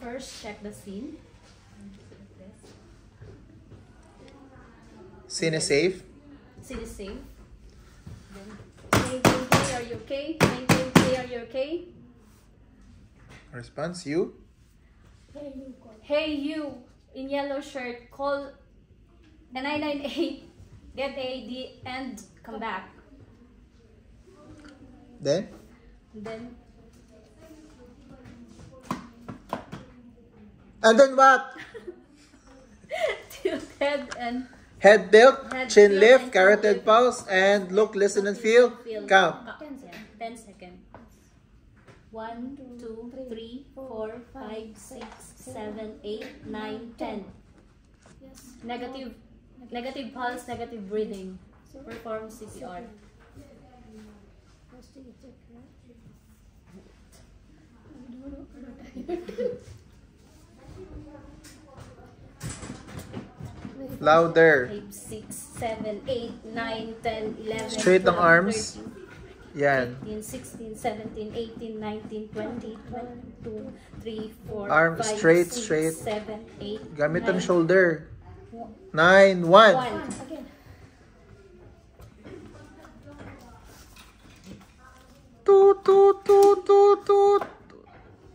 First, check the scene. Scene is safe. Scene is safe. Then, hey, are you okay? Hey, are you okay? Response, you. Hey, you in yellow shirt, call 998, get AED, and come back. Then? And then what? Tilt head and Head tilt, chin tilt lift, and carotid pulse, and look, listen, and feel. Count. 10 seconds. 1, 2, 3, 4, 5, 6, 7, 8, 9, 10. Negative pulse, negative breathing. Perform CPR. Louder. 5, 6, 7, 8, 9, 10, 11. Straight ang 12, arms. 13, Yan. 15, 16, 17, 18, 19, 20, 22, 3, 4, Arm 5, straight, 6, straight. 7, 8, Gamit ang 9, shoulder. 9, 1. 1. Toot.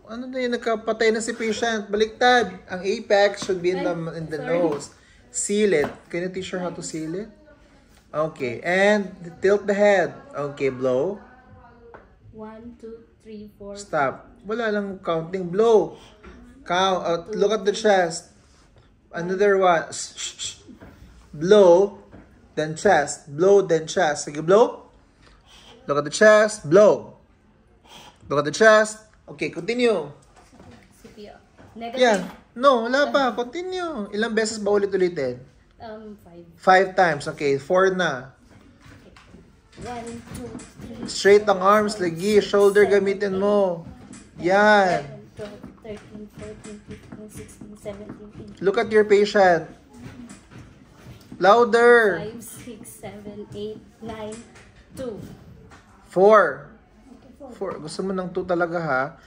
Ano na yun? Nagkapatay na si patient. Baliktad. Ang apex should be in the nose. Seal it. Can you teach her how to seal it? Okay. And tilt the head. Okay, blow. 1, 2, 3, 4. Stop. Wala lang counting. Blow. Count. Look at the chest. Another one. Blow. Then chest. Blow, then chest. Sige, blow. Look at the chest. Blow. Look at the chest. Okay, continue. CPR. Negative. Yeah. No, wala pa. Continue. Ilang beses ba ulit-ulitin? 5. 5 times. Okay, 4 na. 1, 2, 3. Straight ang arms, lagi. Shoulder gamitin mo. Yan. 11, 12, 13, 14, 15, 16, 17, 18. Look at your patient. Louder. 5, 6, 7, 8, 9, 2. 4. Gusto mo ng 2 talaga, ha?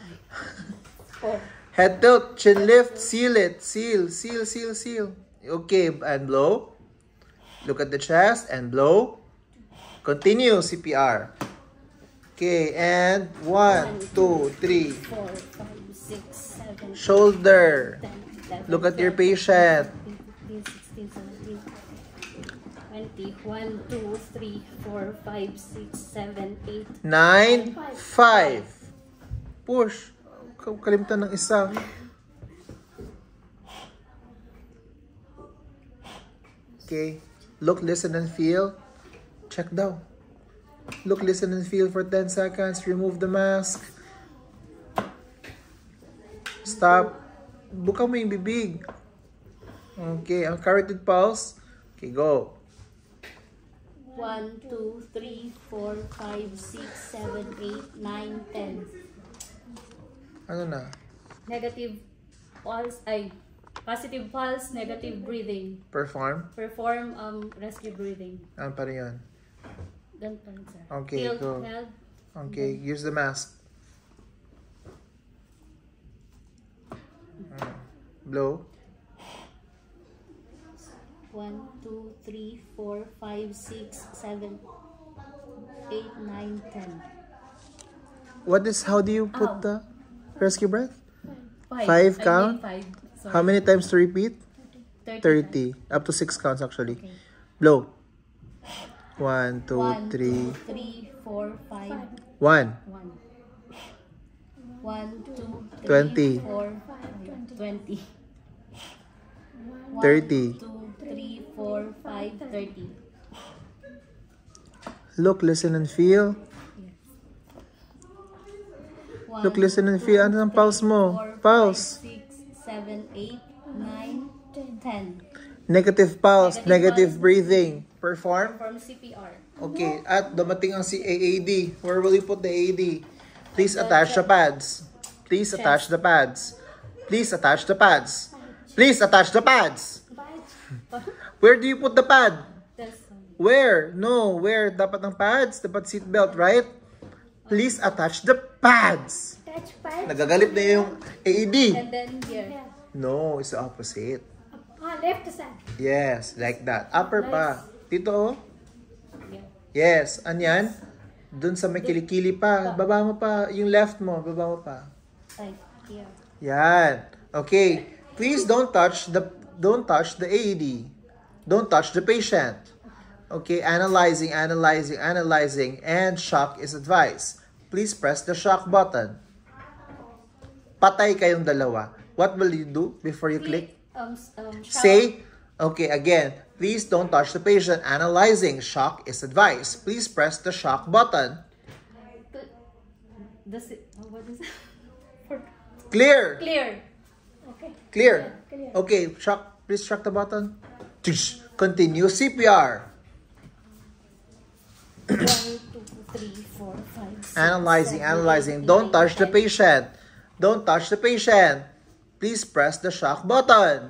4. Head tilt, chin lift, seal it. Seal. Okay, and blow. Look at the chest and blow. Continue CPR. Okay, and 1, 2, 3. 4, 5, 6, 7. Shoulder. 10, 11, Look at your 12, patient. 15, 16, 17, 20. 1, 2, 3, 4, 5, 6, 7, 8. 9, 5. Push. Kalimtan ng isa. Okay. Look, listen, and feel. Check down. Look, listen, and feel for 10 seconds. Remove the mask. Stop. Buka mo yung bibig. Okay. Ang carotid pulse. Okay, go. 1, 2, 3, 4, 5, 6, 7, 8, 9, 10. Ano na? Negative pulse, positive pulse, negative breathing. Perform. Perform rescue breathing. Ano pa rin yun? Ganito rin, sir. Okay, Tilt go. head. Okay, use the mask. Blow. 1, 2, 3, 4, 5, 6, 7, 8, 9, 10. How do you put the rescue breath? 5. 5 count? 5. Sorry. How many times to repeat? 30. 30. Up to 6 counts actually. Okay. Blow. 1, 2, 1, 3. 2, 3, 4, 5. 1. 1. 1, 2, 3, 20. 4, 20. 30. 1, 2, 3, 4, 5, 30. Look, listen, and feel. Look, listen, and feel. Ano ang pulse mo? Pulse. 6, 7, 8, 9, 10. Negative pulse. Negative breathing. Perform. Perform CPR. Okay, at dumating ang si AAD. Where will you put the AAD? Please attach the pads. Please attach the pads. Please attach the pads. Please attach the pads. Where do you put the pad? Where? No, where? Dapat ang pads. Dapat seatbelt, right? Please attach the pads. H5. Nagagalit na yung AED. And then here. Yeah. No, it's the opposite. Left side. Yes, like that. Upper pa. Dito oh. Yeah. Yes, anyan? Dun sa may kilikili pa. Baba mo pa. Yung left mo, baba mo pa. Like here. Yan. Okay. Please don't touch the AED. Don't touch the patient. Okay, analyzing, and shock is advised. Please press the shock button. Patay kayong dalawa. What will you do before you click? Shock. Say, okay, again, please don't touch the patient. Analyzing, shock is advised. Please press the shock button. Does it? What is it? Clear. Clear. Okay. Clear. Clear. Okay, shock. Please shock the button. Continue CPR. 1, 2, 3, 4, 5, 6, Analyzing. 7, 8, Don't 9, touch the 10. patient. Don't touch the patient. Please press the shock button.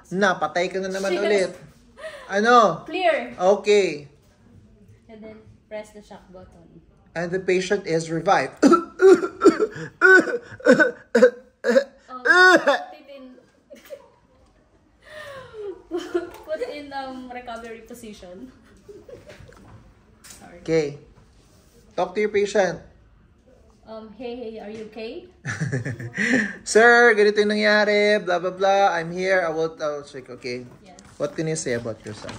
Napatay ka na naman Yes. ulit. Ano? Clear. Okay. And then press the shock button. And the patient is revived. Put in recovery position. Sorry. Okay. Talk to your patient. Hey, are you okay? Sir, ganito yung nangyari. Blah, blah, blah. I'm here. I'll check. Okay. Yes. What can you say about yourself?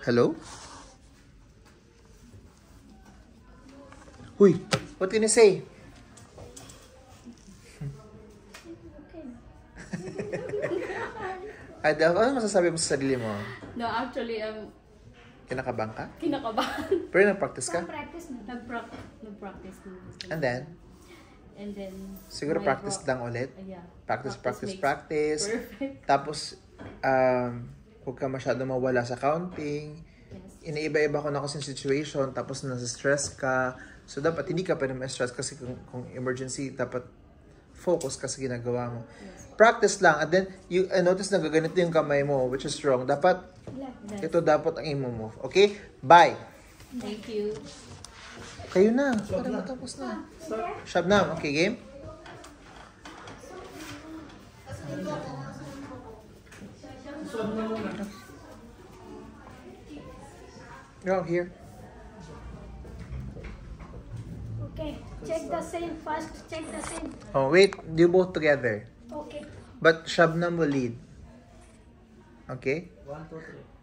Hello? Huy, what can you say? Ano masasabi mo sa sarili mo? No, actually, Kinakabahan ka? kinakabahan. Pero nag-practice ka? Practice na. Nag-practice na. And then? And then, Siguro my practice pro- lang ulit? Yeah. Practice. makes Perfect. Tapos, huwag ka masyado mawala sa counting. Yes. Iniiba-iba ko na kasi yung situation. Tapos, nasa-stress ka. So, dapat hindi ka pa naman stress kasi kung emergency, dapat focus ka sa ginagawa mo. Yes. Practice lang. And then, you notice na gaganito yung kamay mo, which is wrong. Dapat, Yes. ito dapat ang i-move. Okay? Bye! Thank you. Kayo na. Para matapos na. Shabnam. Okay, game? Go here. Okay. Check the scene first. Check the scene. Oh, wait. Do both together. Okay. But Shabnam will lead. Okay?